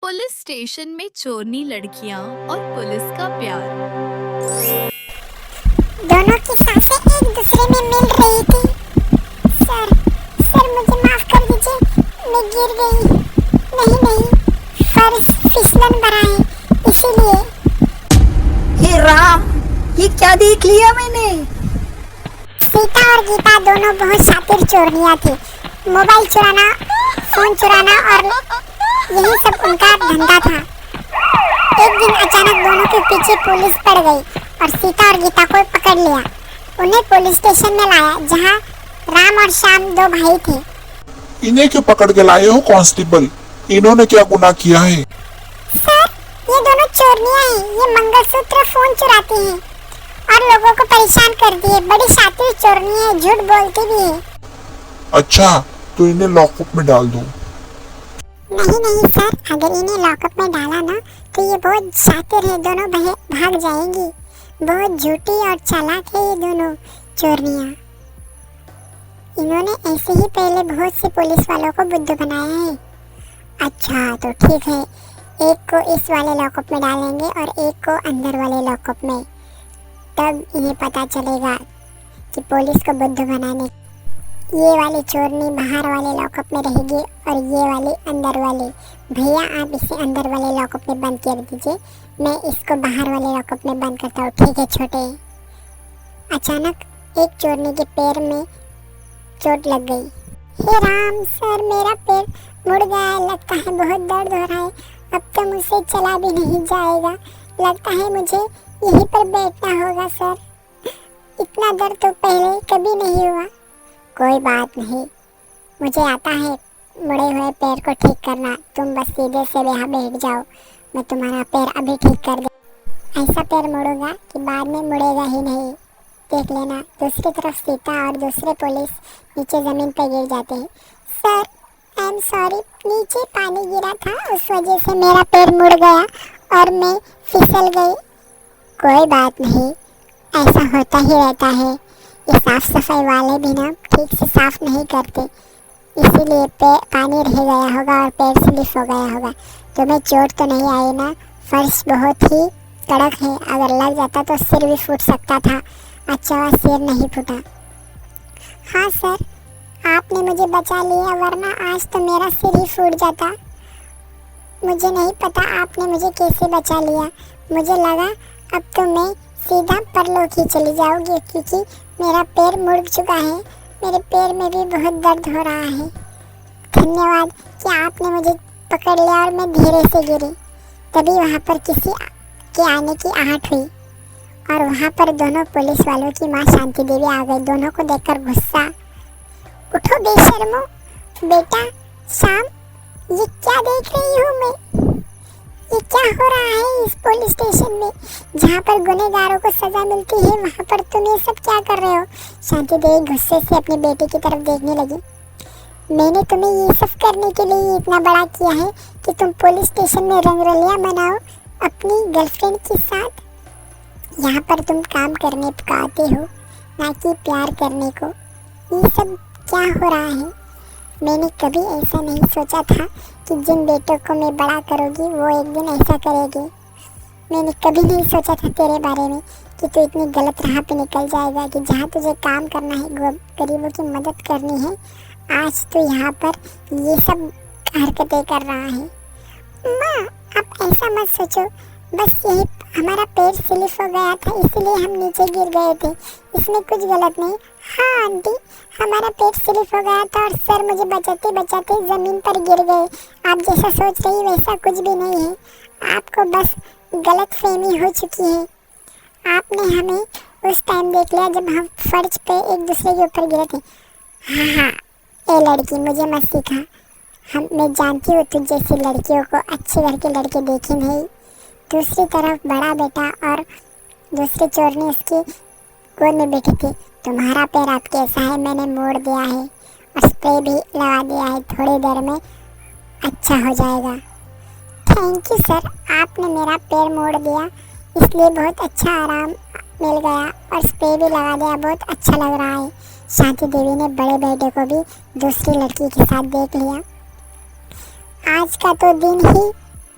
Police station में चोरनी लड़कियां और पुलिस का प्यार। दोनों की सांसें एक दूसरे में मिल रही थी। सर सर मुझे माफ कर दीजिए, मैं गिर गई। नहीं, फर्श फिसलन भरा है इसीलिए। हे राम, ये क्या देख लिया मैंने। सीता और गीता दोनों बहुत शातिर चोरनियां थी। मोबाइल चुराना, फोन चुराना और यही सब उनका धंधा था। एक दिन अचानक दोनों के पीछे पुलिस पड़ गई और सीता और गीता को पकड़ लिया। उन्हें पुलिस स्टेशन में लाया जहां राम और श्याम दो भाई थे। इन्हें क्यों पकड़ के लाए हो कांस्टेबल? इन्होंने क्या गुनाह किया है? सर ये दोनों चोरनियां हैं। ये मंगलसूत्र फोन चुराती हैं और लोगों को परेशान करती है। बड़ी शातिर चोरनी है, झूठ बोलती भी है। अच्छा, तो इन्हें लॉकअप में डाल दो। नहीं सर, अगर इन्हें लॉकअप में डाला ना तो ये बहुत शातिर है, दोनों भाग जाएंगी। बहुत झूठी और चालाक है ये दोनों चोरनियां। इन्होंने ऐसे ही पहले बहुत से पुलिस वालों को बुद्धू बनाया है। अच्छा तो ठीक है, एक को इस वाले लॉकअप में डालेंगे और एक को अंदर वाले लॉकअप में। तब इन्हें पता चलेगा कि पुलिस को बुद्धू बनाने। ये वाली चोरनी बाहर वाले लॉकअप में रहेगी और ये वाली अंदर वाली। भैया आप इसे अंदर वाले लॉकअप में बंद कर दीजिए, मैं इसको बाहर वाले लॉकअप में बंद करता हूँ। ठीक है छोटे। अचानक एक चोरनी के पैर में चोट लग गई। हे राम सर, मेरा पैर मुड़ गया। लगता है बहुत दर्द हो रहा है। अब तो मुझसे चला भी नहीं जाएगा। लगता है मुझे यहीं पर बैठना होगा सर। इतना दर्द तो पहले कभी नहीं हुआ। कोई बात नहीं, मुझे आता है मुड़े हुए पैर को ठीक करना। तुम बस सीधे से यहाँ बैठ जाओ, मैं तुम्हारा पैर अभी ठीक कर दे। ऐसा पैर मोड़ूंगा कि बाद में मुड़ेगा ही नहीं, देख लेना। दूसरी तरफ सीता और दूसरे पुलिस नीचे ज़मीन पर गिर जाते हैं। सर आई एम सॉरी, नीचे पानी गिरा था, उस वजह से मेरा पैर मुड़ गया और मैं फिसल गई। कोई बात नहीं, ऐसा होता ही रहता है। ये साफ सफाई वाले भी ना ठीक से साफ नहीं करते, इसीलिए पानी रह गया होगा और पैर स्लिप हो गया होगा। तुम्हें चोट तो नहीं आई ना? फर्श बहुत ही कड़क है, अगर लग जाता तो सिर भी फूट सकता था। अच्छा हुआ सिर नहीं फूटा। हाँ सर, आपने मुझे बचा लिया, वरना आज तो मेरा सिर ही फूट जाता। मुझे नहीं पता आपने मुझे कैसे बचा लिया। मुझे लगा अब तो मैं सीधा परलोक ही चली जाऊंगी, क्योंकि मेरा पैर मुड़ चुका है। मेरे पैर में भी बहुत दर्द हो रहा है। धन्यवाद कि आपने मुझे पकड़ लिया और मैं धीरे से गिरी। तभी वहाँ पर किसी के आने की आहट हुई और वहाँ पर दोनों पुलिस वालों की माँ शांति देवी आ गई। दोनों को देखकर गुस्सा। उठो बेशर्मो। बेटा शाम, ये क्या देख रही हूँ मैं? ये क्या हो रहा है इस पुलिस स्टेशन में जहाँ पर गुनहगारों को सजा मिलती है? वहाँ पर तुम ये सब क्या कर रहे हो? शांति देवी गुस्से से अपनी बेटी की तरफ देखने लगी। मैंने तुम्हें ये सब करने के लिए इतना बड़ा किया है कि तुम पुलिस स्टेशन में रंगरलियाँ मनाओ अपनी गर्लफ्रेंड के साथ। यहाँ पर तुम काम करने को आते हो, ना कि प्यार करने को। ये सब क्या हो रहा है? मैंने कभी ऐसा नहीं सोचा था कि जिन बेटों को मैं बड़ा करूँगी वो एक दिन ऐसा करेगी। मैंने कभी नहीं सोचा था तेरे बारे में कि तू इतनी गलत राह पे निकल जाएगा, कि जहाँ तुझे काम करना है, गरीबों की मदद करनी है, आज तो यहाँ पर ये सब हरकतें कर रहा है। माँ आप ऐसा मत सोचो, बस यही हमारा पैर स्लिप हो गया था, इसीलिए हम नीचे गिर गए थे। इसमें कुछ गलत नहीं। हाँ आंटी, हमारा पेट स्लिप हो गया था और सर मुझे बचाते बचाते ज़मीन पर गिर गए। आप जैसा सोच रही वैसा कुछ भी नहीं है। आपको बस गलत फहमी हो चुकी है। आपने हमें उस टाइम देख लिया जब हम फर्श पे एक दूसरे के ऊपर गिरे थे। हाँ, ए लड़की मुझे मत सिखा। मैं जानती हूँ तुझ जैसी लड़कियों को अच्छे घर के लड़के देखे नहीं। दूसरी तरफ बड़ा बेटा और दूसरी चोरनी उसकी गोद में बैठी थी। तुम्हारा पैर अब कैसा है? मैंने मोड़ दिया है और स्प्रे भी लगा दिया है, थोड़ी देर में अच्छा हो जाएगा। थैंक यू सर, आपने मेरा पैर मोड़ दिया, इसलिए बहुत अच्छा आराम मिल गया और स्प्रे भी लगा दिया, बहुत अच्छा लग रहा है। शांति देवी ने बड़े बेटे को भी दूसरी लड़की के साथ देख लिया। आज का तो दिन ही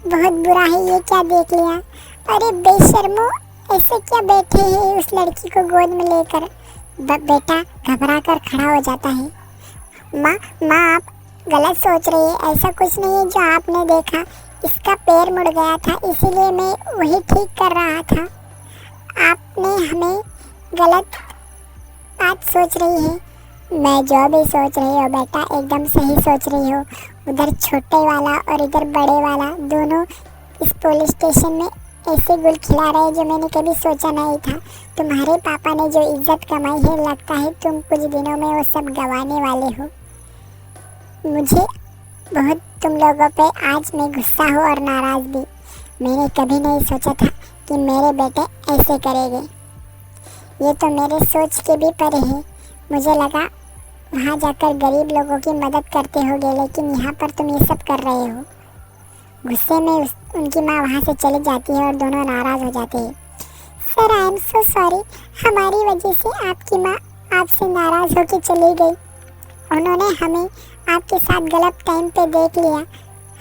बहुत बुरा है, ये क्या देख लिया। अरे बेशर्मो, ऐसे क्या बैठे हैं उस लड़की को गोद में लेकर। बेटा घबरा कर खड़ा हो जाता है। माँ माँ आप गलत सोच रही है, ऐसा कुछ नहीं है जो आपने देखा। इसका पैर मुड़ गया था, इसीलिए मैं वही ठीक कर रहा था। आपने हमें गलत बात सोच रही है। मैं जो भी सोच रही हो बेटा, एकदम सही सोच रही हो। उधर छोटे वाला और इधर बड़े वाला दोनों इस पुलिस स्टेशन में ऐसे गुल खिला रहे जो मैंने कभी सोचा नहीं था। तुम्हारे पापा ने जो इज्जत कमाई है, लगता है तुम कुछ दिनों में वो सब गंवाने वाले हो। मुझे बहुत तुम लोगों पे आज मैं गुस्सा हूँ और नाराज़ भी। मैंने कभी नहीं सोचा था कि मेरे बेटे ऐसे करेंगे। ये तो मेरे सोच के भी परे है। मुझे लगा वहाँ जाकर गरीब लोगों की मदद करते होगे, लेकिन यहाँ पर तुम ये सब कर रहे हो। गुस्से में उनकी माँ वहाँ से चली जाती है और दोनों नाराज़ हो जाते हैं। Sir I am so sorry, हमारी वजह से आपकी माँ आपसे नाराज़ होकर चली गई। उन्होंने हमें आपके साथ गलत टाइम पे देख लिया।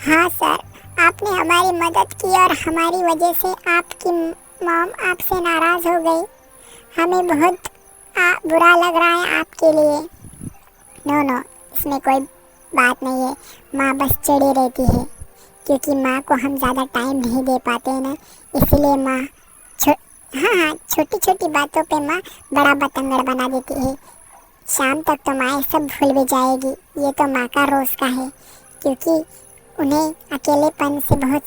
हाँ सर, आपने हमारी मदद की और हमारी वजह से आपकी मॉम आपसे नाराज़ हो गई। हमें बहुत बुरा लग रहा है आपके लिए। नो, इसमें कोई बात नहीं है। माँ बस चिड़ी रहती है, क्योंकि माँ को हम ज़्यादा टाइम नहीं दे पाते हैं ना, इसलिए माँ हाँ छोटी छोटी बातों पे माँ बड़ा बतंगड़ बना देती है। शाम तक तो माँ सब भूल भी जाएगी। ये तो माँ का रोज़ का है, क्योंकि उन्हें अकेलेपन से बहुत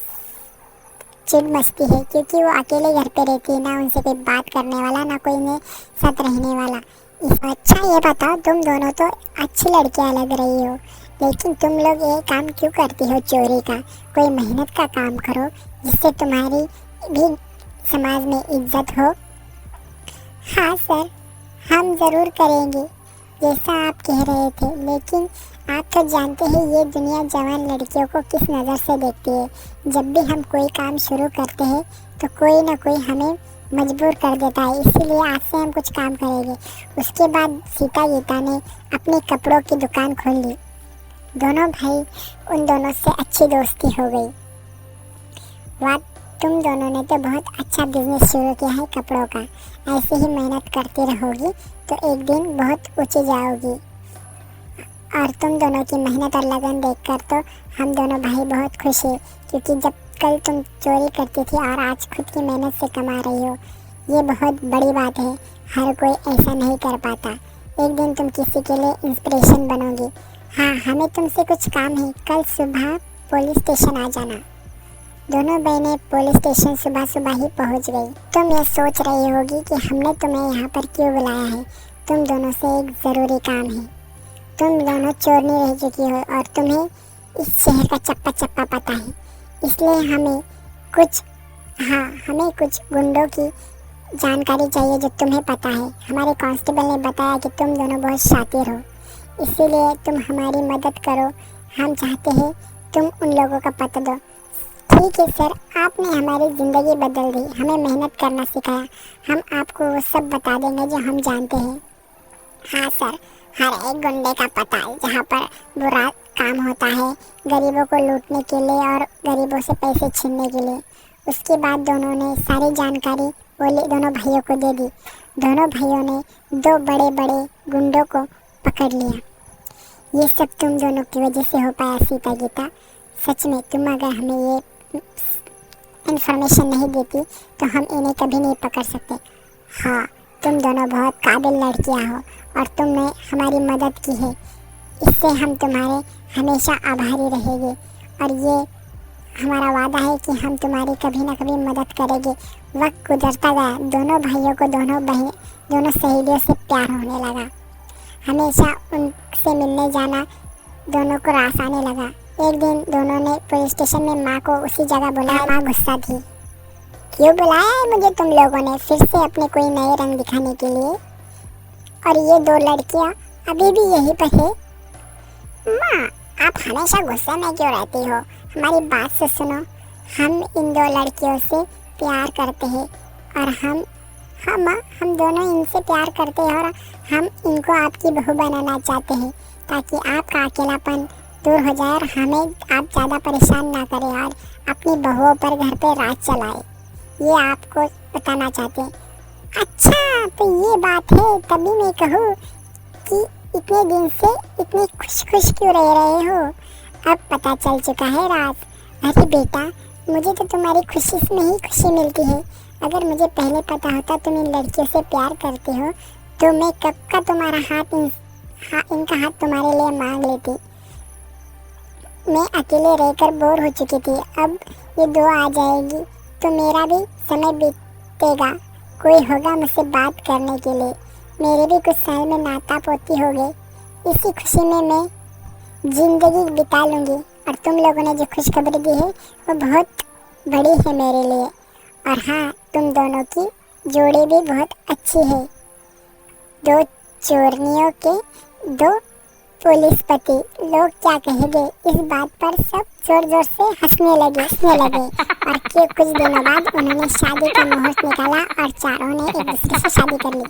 चिढ़ मचती है, क्योंकि वो अकेले घर पे रहती है, ना उनसे कोई बात करने वाला, ना कोई उन्हें साथ रहने वाला। अच्छा ये बताओ, तुम दोनों तो अच्छी लड़कियां लग रही हो, लेकिन तुम लोग ये काम क्यों करती हो चोरी का? कोई मेहनत का काम करो, जिससे तुम्हारी भी समाज में इज्जत हो। हाँ सर, हम ज़रूर करेंगे जैसा आप कह रहे थे, लेकिन आप तो जानते हैं ये दुनिया जवान लड़कियों को किस नज़र से देखती है। जब भी हम कोई काम शुरू करते हैं तो कोई ना कोई हमें मजबूर कर देता है, इसीलिए आज से हम कुछ काम करेंगे। उसके बाद सीता गीता ने अपने कपड़ों की दुकान खोल ली। दोनों भाई, उन दोनों से अच्छी दोस्ती हो गई। वाह, तुम दोनों ने तो बहुत अच्छा बिजनेस शुरू किया है कपड़ों का। ऐसे ही मेहनत करती रहोगी तो एक दिन बहुत ऊंचे जाओगी। और तुम दोनों की मेहनत और लगन देखकर तो हम दोनों भाई बहुत खुश हैं, क्योंकि जब कल तुम चोरी करती थी और आज खुद की मेहनत से कमा रही हो, ये बहुत बड़ी बात है। हर कोई ऐसा नहीं कर पाता। एक दिन तुम किसी के लिए इंस्पिरेशन बनोगी। हाँ, हमें तुमसे कुछ काम है। कल सुबह पुलिस स्टेशन आ जाना। दोनों बहनें पुलिस स्टेशन सुबह सुबह ही पहुंच गई। तुम ये सोच रही होगी कि हमने तुम्हें यहाँ पर क्यों बुलाया है। तुम दोनों से एक ज़रूरी काम है। तुम दोनों चोरनी रह चुकी हो और तुम्हें इस शहर का चप्पा चप्पा पता है, इसलिए हमें कुछ गुंडों की जानकारी चाहिए जो तुम्हें पता है। हमारे कांस्टेबल ने बताया कि तुम दोनों बहुत शातिर हो, इसीलिए तुम हमारी मदद करो। हम चाहते हैं तुम उन लोगों का पता दो। ठीक है सर, आपने हमारी ज़िंदगी बदल दी, हमें मेहनत करना सिखाया। हम आपको वो सब बता देंगे जो हम जानते हैं। हाँ सर, हर एक गुंडे का पता है जहाँ पर बुरा काम होता है, गरीबों को लूटने के लिए और गरीबों से पैसे छीनने के लिए। उसके बाद दोनों ने सारी जानकारी दोनों भाइयों को दे दी। दोनों भाइयों ने 2 बड़े बड़े गुंडों को पकड़ लिया। ये सब तुम दोनों की वजह से हो पाया सीता गीता। सच में तुम अगर हमें ये इन्फॉर्मेशन नहीं देती तो हम इन्हें कभी नहीं पकड़ सकते। हाँ, तुम दोनों बहुत काबिल लड़कियां हो और तुमने हमारी मदद की है, इससे हम तुम्हारे हमेशा आभारी रहेंगे। और ये हमारा वादा है कि हम तुम्हारी कभी ना कभी मदद करेंगे। वक्त गुजरता गया, दोनों भाइयों को दोनों सहेलियों से प्यार होने लगा। हमेशा उनसे मिलने जाना दोनों को रास आने लगा। एक दिन दोनों ने पुलिस स्टेशन में माँ को उसी जगह बुलाया। माँ गुस्सा थी। क्यों बुलाया है मुझे तुम लोगों ने फिर से अपने कोई नए रंग दिखाने के लिए? और ये 2 लड़कियाँ अभी भी यहीं पर है? माँ, आप हमेशा गुस्से में क्यों रहती हो? हमारी बात से सुनो। हम इन 2 लड़कियों से प्यार करते हैं और हम दोनों इनसे प्यार करते हैं और हम इनको आपकी बहू बनाना चाहते हैं, ताकि आपका अकेलापन दूर हो जाए और हमें आप ज़्यादा परेशान ना करें और अपनी बहुओं पर घर पे राज चलाए, ये आपको बताना चाहते हैं। अच्छा तो ये बात है, तभी मैं कहूँ कि इतने दिन से इतनी खुश क्यों रह रहे हो? अब पता चल चुका है राज। अरे बेटा, मुझे तो तुम्हारी खुशी में ही खुशी मिलती है। अगर मुझे पहले पता होता तुम इन लड़कियों से प्यार करते हो तो मैं कब का तुम्हारा इनका हाथ तुम्हारे लिए मांग लेती। मैं अकेले रहकर बोर हो चुकी थी, अब ये दो आ जाएगी तो मेरा भी समय बीतेगा, कोई होगा मुझसे बात करने के लिए। मेरे भी कुछ साल में नाता पोती हो गए, इसी खुशी में मैं जिंदगी बिता लूँगी। और तुम लोगों ने जो खुशखबरी दी है वो बहुत बड़ी है मेरे लिए। और हाँ, तुम दोनों की जोड़ी भी बहुत अच्छी है, दो चोरनियों के दो पुलिस पति। लोग क्या कहेंगे, इस बात पर सब जोर जोर से हंसने लगे। और कुछ दिनों बाद उन्होंने शादी का मुहूर्त निकाला और चारों ने एक दूसरे से शादी कर ली।